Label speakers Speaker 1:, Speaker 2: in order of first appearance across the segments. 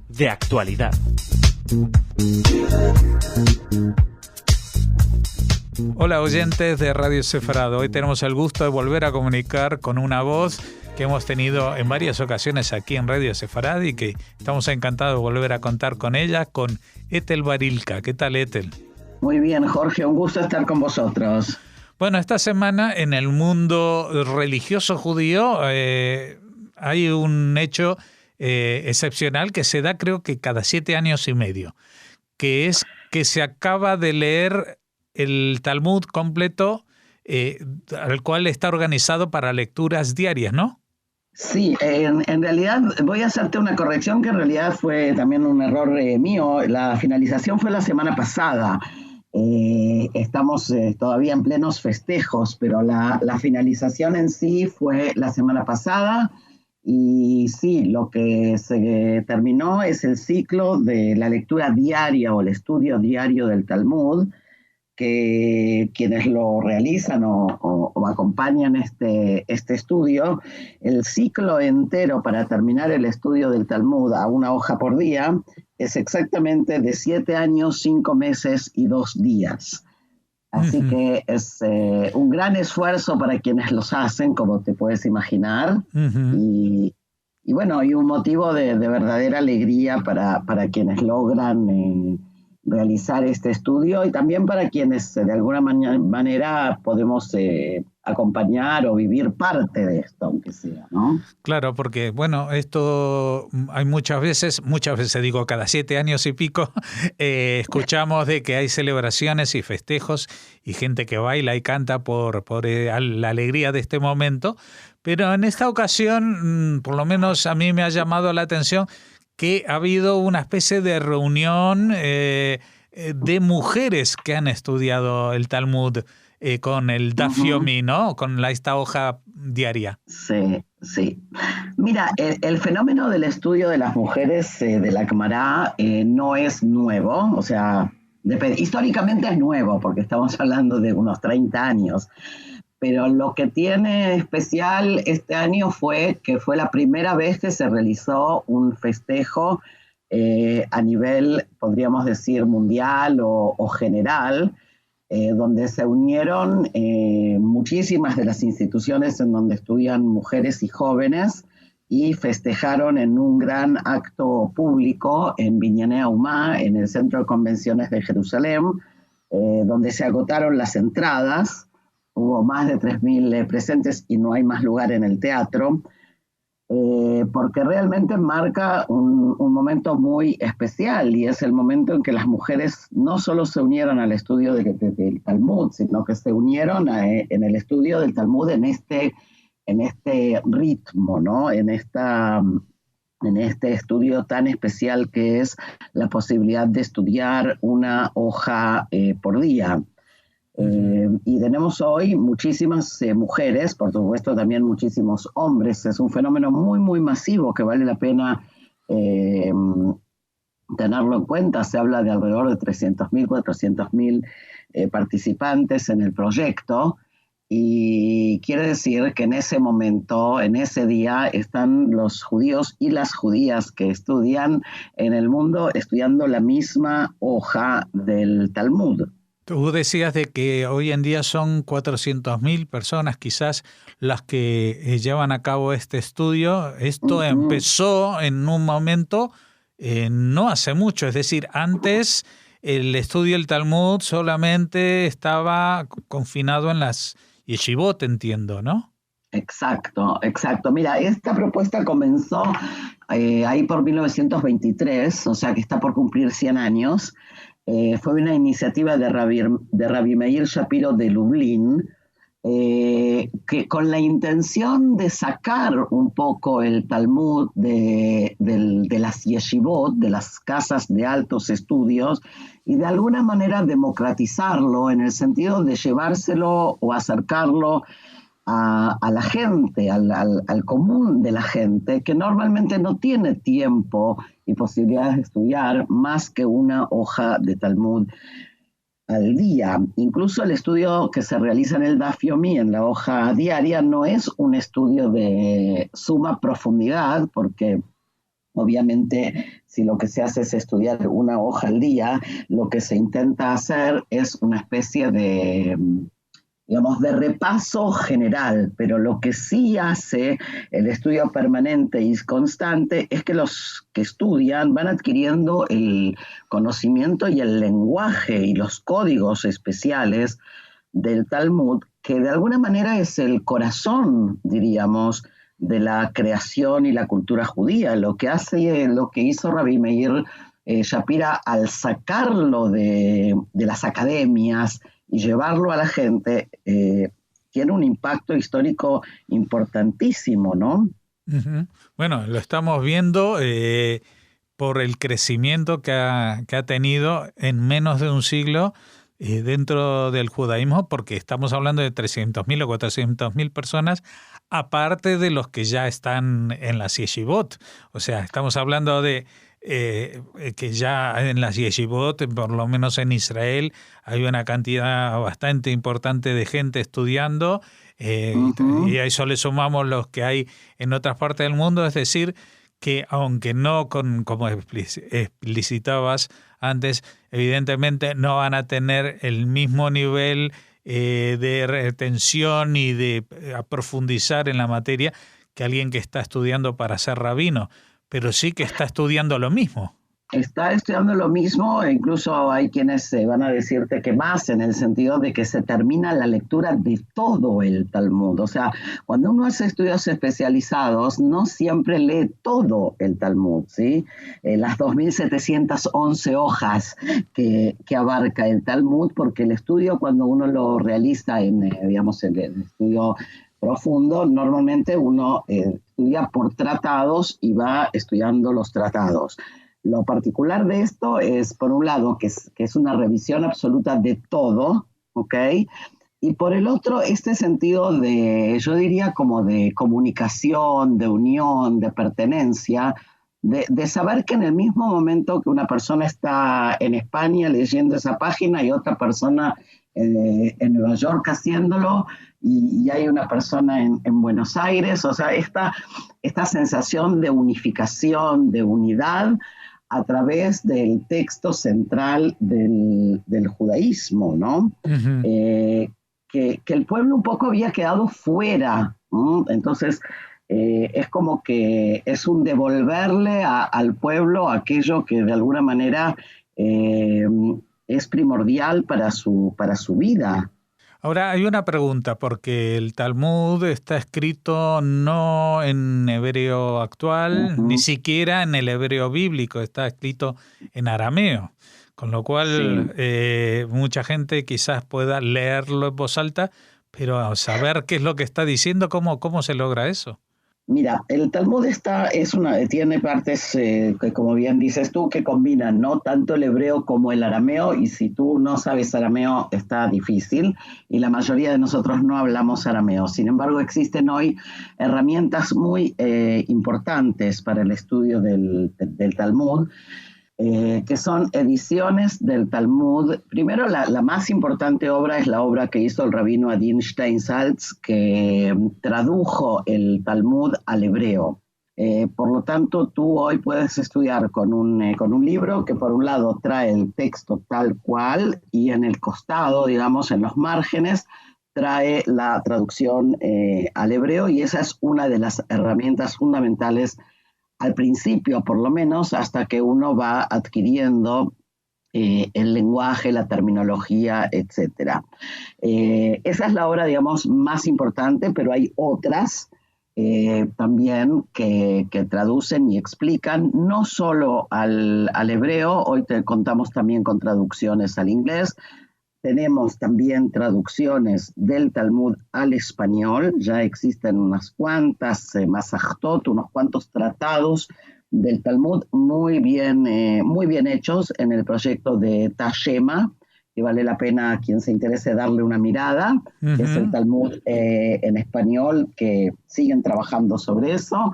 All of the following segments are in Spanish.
Speaker 1: De actualidad.
Speaker 2: Hola oyentes de Radio Sefarad. Hoy tenemos el gusto de volver a comunicar con una voz que hemos tenido en varias ocasiones aquí en Radio Sefarad y que estamos encantados de volver a contar con ella, con Ethel Barilka. ¿Qué tal, Ethel?
Speaker 3: Muy bien, Jorge, un gusto estar con vosotros.
Speaker 2: Bueno, esta semana en el mundo religioso judío hay un hecho excepcional que se da creo que cada 7 años y medio, que es que se acaba de leer el Talmud completo, al cual está organizado para lecturas diarias, ¿no?
Speaker 3: Sí, en realidad voy a hacerte una corrección que en realidad fue también un error mío. La finalización fue la semana pasada. Estamos todavía en plenos festejos, pero la finalización en sí fue la semana pasada. Y sí, lo que se terminó es el ciclo de la lectura diaria o el estudio diario del Talmud, que quienes lo realizan o acompañan este estudio, el ciclo entero para terminar el estudio del Talmud a una hoja por día es exactamente de 7 años, 5 meses y 2 días. Así que es un gran esfuerzo para quienes los hacen, como te puedes imaginar, y bueno, y un motivo de verdadera alegría para quienes logran realizar este estudio y también para quienes de alguna manera podemos acompañar o vivir parte de esto, aunque sea, ¿no?
Speaker 2: Claro, porque bueno, esto hay muchas veces digo cada 7 años y pico, escuchamos de que hay celebraciones y festejos y gente que baila y canta por la alegría de este momento, pero en esta ocasión, por lo menos a mí me ha llamado la atención que ha habido una especie de reunión de mujeres que han estudiado el Talmud con el Daf Yomi, ¿no? Con esta hoja diaria.
Speaker 3: Sí, sí. Mira, el fenómeno del estudio de las mujeres de la Gemara no es nuevo, o sea, históricamente es nuevo, porque estamos hablando de unos 30 años. Pero lo que tiene especial este año fue que fue la primera vez que se realizó un festejo a nivel, podríamos decir, mundial o general, donde se unieron muchísimas de las instituciones en donde estudian mujeres y jóvenes y festejaron en un gran acto público en Binyanei Haumá, en el Centro de Convenciones de Jerusalén, donde se agotaron las entradas. Hubo más de 3.000 presentes y no hay más lugar en el teatro, porque realmente marca un momento muy especial y es el momento en que las mujeres no solo se unieron al estudio del Talmud, sino que se unieron en el estudio del Talmud en este ritmo, ¿no? En este estudio tan especial que es la posibilidad de estudiar una hoja por día. Y tenemos hoy muchísimas mujeres, por supuesto también muchísimos hombres. Es un fenómeno muy, muy masivo que vale la pena tenerlo en cuenta. Se habla de alrededor de 300.000, 400.000 participantes en el proyecto. Y quiere decir que en ese momento, en ese día, están los judíos y las judías que estudian en el mundo estudiando la misma hoja del Talmud.
Speaker 2: Tú decías de que hoy en día son 400.000 personas quizás las que llevan a cabo este estudio. Esto empezó en un momento no hace mucho, es decir, antes el estudio del Talmud solamente estaba confinado en las yeshivot, entiendo, ¿no?
Speaker 3: Exacto. Mira, esta propuesta comenzó ahí por 1923, o sea que está por cumplir 100 años. Fue una iniciativa de Rabbi Meir Shapiro de Lublin, que con la intención de sacar un poco el Talmud de las yeshivot, de las casas de altos estudios, y de alguna manera democratizarlo en el sentido de llevárselo o acercarlo a la gente, al común de la gente, que normalmente no tiene tiempo y posibilidades de estudiar más que una hoja de Talmud. al día. Incluso el estudio que se realiza en el Daf Yomi, en la hoja diaria, no es un estudio de suma profundidad, porque obviamente si lo que se hace es estudiar una hoja al día, lo que se intenta hacer es una especie de, digamos, de repaso general, pero lo que sí hace el estudio permanente y constante es que los que estudian van adquiriendo el conocimiento y el lenguaje y los códigos especiales del Talmud, que de alguna manera es el corazón, diríamos, de la creación y la cultura judía. Lo que hizo Rabbi Meir Shapira al sacarlo de las academias y llevarlo a la gente, tiene un impacto histórico importantísimo, ¿no?
Speaker 2: Uh-huh. Bueno, lo estamos viendo por el crecimiento que ha tenido en menos de un siglo dentro del judaísmo, porque estamos hablando de 300.000 o 400.000 personas, aparte de los que ya están en las yeshivot. O sea, estamos hablando de que ya en las yeshivot, por lo menos en Israel, hay una cantidad bastante importante de gente estudiando, uh-huh. Y a eso le sumamos los que hay en otras partes del mundo, es decir, que aunque no como explicitabas antes, evidentemente no van a tener el mismo nivel de retención y de profundizar en la materia que alguien que está estudiando para ser rabino, pero sí que está estudiando lo mismo.
Speaker 3: Está estudiando lo mismo, e incluso hay quienes van a decirte que más, en el sentido de que se termina la lectura de todo el Talmud. O sea, cuando uno hace estudios especializados, no siempre lee todo el Talmud, ¿sí? Las 2.711 hojas que abarca el Talmud, porque el estudio, cuando uno lo realiza digamos, en el estudio profundo, normalmente uno estudia por tratados y va estudiando los tratados. Lo particular de esto es, por un lado, que es una revisión absoluta de todo, ¿ok? Y por el otro, este sentido de, yo diría, como de comunicación, de unión, de pertenencia, de saber que en el mismo momento que una persona está en España leyendo esa página y otra persona en Nueva York haciéndolo, y hay una persona en Buenos Aires, o sea, esta sensación de unificación, de unidad, a través del texto central del judaísmo, ¿no? Uh-huh. Que el pueblo un poco había quedado fuera, ¿no? Entonces, es como que es un devolverle al pueblo aquello que de alguna manera es primordial para su vida.
Speaker 2: Ahora hay una pregunta, porque el Talmud está escrito no en hebreo actual, uh-huh. ni siquiera en el hebreo bíblico, está escrito en arameo, con lo cual sí. Mucha gente quizás pueda leerlo en voz alta, pero saber qué es lo que está diciendo, ¿cómo se logra eso?
Speaker 3: Mira, el Talmud tiene partes que, como bien dices tú, que combinan, ¿no? Tanto el hebreo como el arameo, y si tú no sabes arameo está difícil, y la mayoría de nosotros no hablamos arameo. Sin embargo, existen hoy herramientas muy importantes para el estudio del Talmud, que son ediciones del Talmud. Primero, la más importante obra es la obra que hizo el rabino Adin Steinsaltz, que tradujo el Talmud al hebreo. Por lo tanto, tú hoy puedes estudiar con un libro que por un lado trae el texto tal cual, y en el costado, digamos, en los márgenes, trae la traducción al hebreo, y esa es una de las herramientas fundamentales al principio, por lo menos, hasta que uno va adquiriendo el lenguaje, la terminología, etc. Esa es la obra, digamos, más importante, pero hay otras también que traducen y explican, no solo al hebreo. Hoy te contamos también con traducciones al inglés. Tenemos también traducciones del Talmud al español. Ya existen unas cuantas masajtot, unos cuantos tratados del Talmud muy bien hechos en el proyecto de Tashema, que vale la pena a quien se interese darle una mirada. Uh-huh. Es el Talmud en español, que siguen trabajando sobre eso.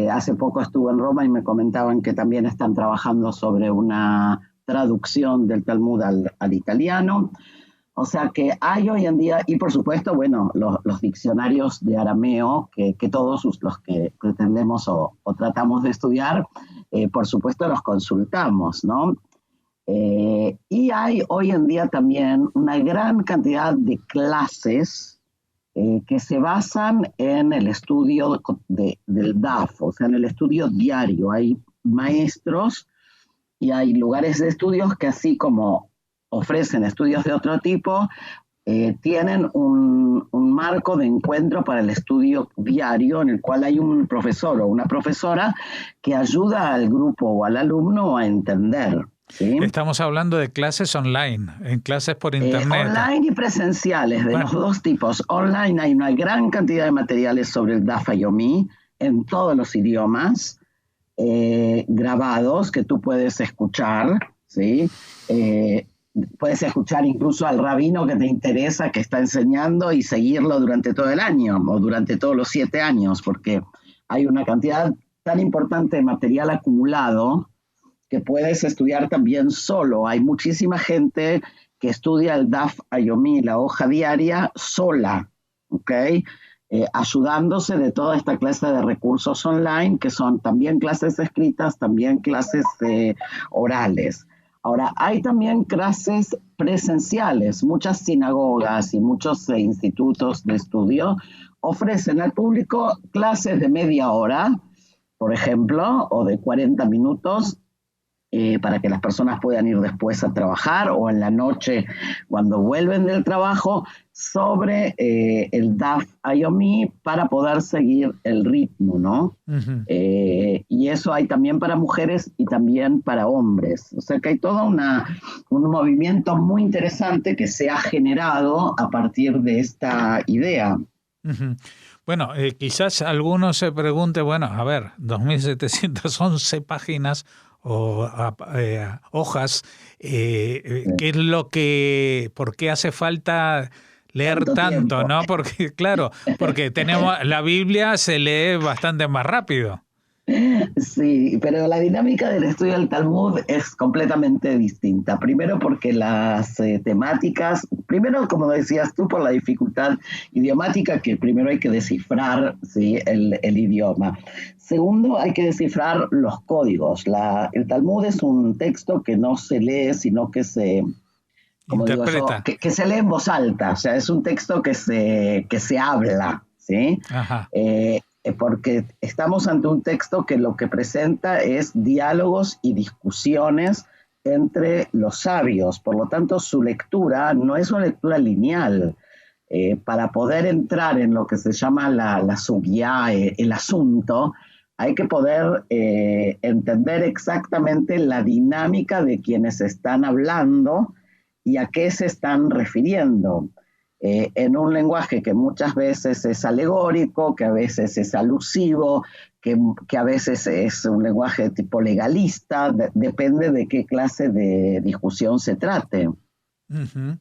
Speaker 3: Hace poco estuve en Roma y me comentaban que también están trabajando sobre una traducción del Talmud al italiano. O sea que hay hoy en día, y por supuesto, bueno, los diccionarios de arameo que todos los que pretendemos o tratamos de estudiar, por supuesto los consultamos, ¿no? Y hay hoy en día también una gran cantidad de clases que se basan en el estudio del DAF, o sea, en el estudio diario. Hay maestros y hay lugares de estudios que, así como ofrecen estudios de otro tipo, tienen un marco de encuentro para el estudio diario en el cual hay un profesor o una profesora que ayuda al grupo o al alumno a entender. ¿Sí?
Speaker 2: Estamos hablando de clases online, en clases por internet.
Speaker 3: Online y presenciales, de los dos tipos. Online hay una gran cantidad de materiales sobre el Daf Yomi en todos los idiomas, grabados que tú puedes escuchar, ¿sí? Puedes escuchar incluso al rabino que te interesa, que está enseñando, y seguirlo durante todo el año o durante todos los 7 años, porque hay una cantidad tan importante de material acumulado que puedes estudiar también solo. Hay muchísima gente que estudia el Daf Yomi, la hoja diaria, sola, ¿ok? Ayudándose de toda esta clase de recursos online, que son también clases escritas, también clases orales. Ahora, hay también clases presenciales. Muchas sinagogas y muchos institutos de estudio ofrecen al público clases de media hora, por ejemplo, o de 40 minutos, para que las personas puedan ir después a trabajar o en la noche cuando vuelven del trabajo, sobre el Daf Yomi para poder seguir el ritmo, ¿no? Uh-huh. Y eso hay también para mujeres y también para hombres. O sea que hay todo un movimiento muy interesante que se ha generado a partir de esta idea.
Speaker 2: Uh-huh. Bueno, quizás alguno se pregunte, bueno, a ver, 2.711 páginas o hojas, ¿qué es lo que, por qué hace falta leer tanto, ¿no? Porque, claro, porque tenemos, la Biblia se lee bastante más rápido.
Speaker 3: Sí, pero la dinámica del estudio del Talmud es completamente distinta. Primero porque las temáticas, primero, como decías tú, por la dificultad idiomática, que primero hay que descifrar, ¿sí?, el idioma. Segundo, hay que descifrar los códigos. El Talmud es un texto que no se lee, sino que se... Como
Speaker 2: interpreta.
Speaker 3: Digo yo, que se lee en voz alta. O sea, es un texto que se habla, ¿sí?
Speaker 2: Ajá.
Speaker 3: Porque estamos ante un texto que lo que presenta es diálogos y discusiones entre los sabios. Por lo tanto, su lectura no es una lectura lineal. Para poder entrar en lo que se llama la sugya, el asunto, hay que poder entender exactamente la dinámica de quienes están hablando y a qué se están refiriendo. En un lenguaje que muchas veces es alegórico, que a veces es alusivo, que a veces es un lenguaje tipo legalista, depende de qué clase de discusión se trate.
Speaker 2: Uh-huh.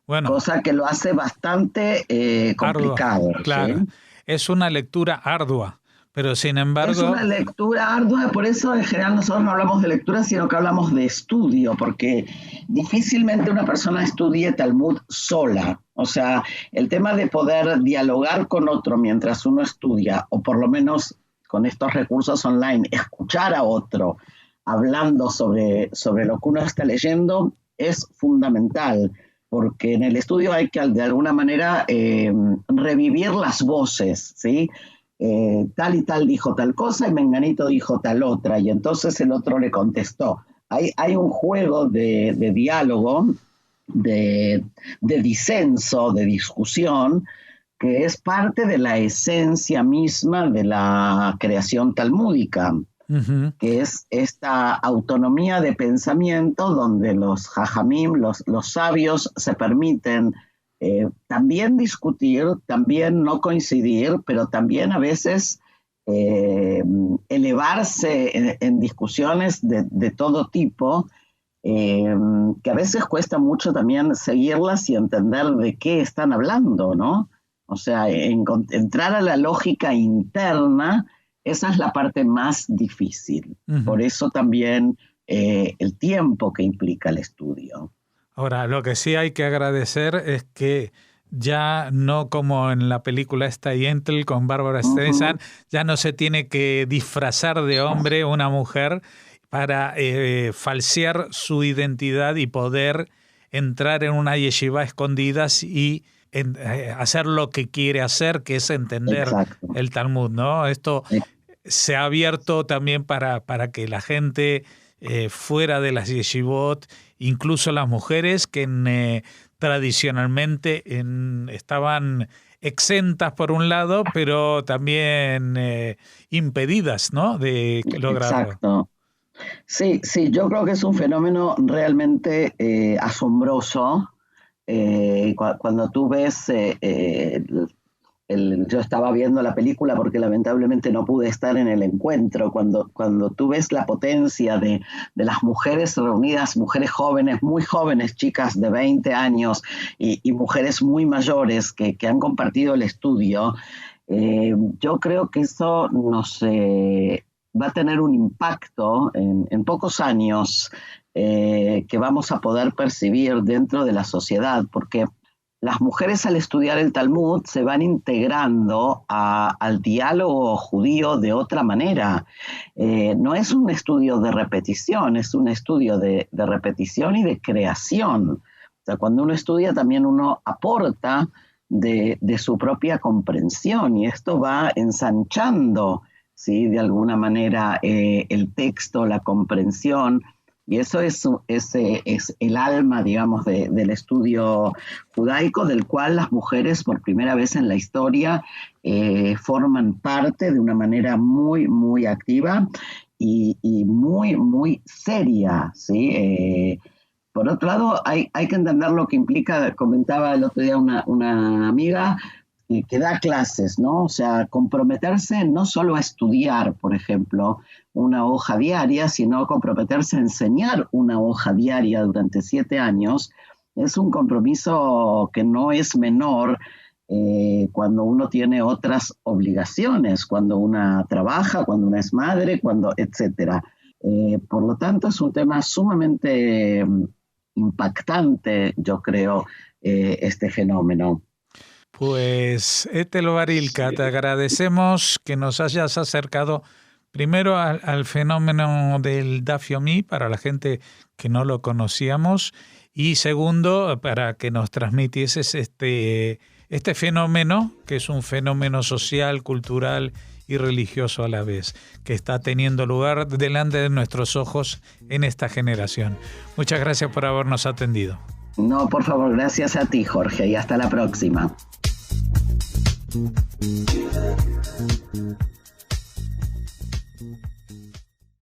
Speaker 2: Bueno,
Speaker 3: cosa que lo hace bastante complicado.
Speaker 2: Ardua, claro. ¿Sí? Es una lectura ardua, pero sin embargo...
Speaker 3: Es una lectura ardua, por eso en general nosotros no hablamos de lectura, sino que hablamos de estudio, porque difícilmente una persona estudie Talmud sola. O sea, el tema de poder dialogar con otro mientras uno estudia, o por lo menos con estos recursos online, escuchar a otro hablando sobre lo que uno está leyendo, es fundamental, porque en el estudio hay que de alguna manera revivir las voces, ¿sí? Tal y tal dijo tal cosa y menganito dijo tal otra, y entonces el otro le contestó. Hay un juego de diálogo, de disenso, de discusión, que es parte de la esencia misma de la creación talmúdica, uh-huh, que es esta autonomía de pensamiento donde los jajamim, los sabios, se permiten también discutir, también no coincidir, pero también a veces elevarse en discusiones de todo tipo, que a veces cuesta mucho también seguirlas y entender de qué están hablando, ¿no? O sea, entrar a la lógica interna, esa es la parte más difícil. Uh-huh. Por eso también el tiempo que implica el estudio.
Speaker 2: Ahora, lo que sí hay que agradecer es que ya no como en la película esta Yentl con Bárbara Streisand, ya no se tiene que disfrazar de hombre una mujer para falsear su identidad y poder entrar en una yeshiva escondidas y hacer lo que quiere hacer, que es entender el Talmud, ¿no? Esto se ha abierto también para que la gente fuera de las yeshivot, incluso las mujeres que tradicionalmente estaban exentas por un lado, pero también impedidas, ¿no?, de lograrlo.
Speaker 3: Exacto. Sí, yo creo que es un fenómeno realmente asombroso. Cuando tú ves, yo estaba viendo la película porque lamentablemente no pude estar en el encuentro, cuando tú ves la potencia de las mujeres reunidas, mujeres jóvenes, muy jóvenes, chicas de 20 años y mujeres muy mayores que han compartido el estudio, yo creo que eso va a tener un impacto en pocos años que vamos a poder percibir dentro de la sociedad, porque las mujeres al estudiar el Talmud se van integrando al diálogo judío de otra manera. No es un estudio de repetición, es un estudio de repetición y de creación. O sea, cuando uno estudia también uno aporta de su propia comprensión y esto va ensanchando, ¿sí?, de alguna manera el texto, la comprensión, y eso es el alma, digamos, del estudio judaico, del cual las mujeres por primera vez en la historia forman parte de una manera muy, muy activa y muy, muy seria, ¿sí? Por otro lado, hay que entender lo que implica, comentaba el otro día una amiga, que da clases, ¿no? O sea, comprometerse no solo a estudiar, por ejemplo, una hoja diaria, sino comprometerse a enseñar una hoja diaria durante 7 años, es un compromiso que no es menor cuando uno tiene otras obligaciones, cuando una trabaja, cuando una es madre, etcétera. Por lo tanto, es un tema sumamente impactante, yo creo, este fenómeno.
Speaker 2: Pues, Ethel Barilka, te agradecemos que nos hayas acercado primero al fenómeno del Daf Yomi para la gente que no lo conocíamos y segundo, para que nos transmitieses este fenómeno, que es un fenómeno social, cultural y religioso a la vez, que está teniendo lugar delante de nuestros ojos en esta generación. Muchas gracias por habernos atendido.
Speaker 3: No, por favor, gracias a ti, Jorge, y hasta la próxima.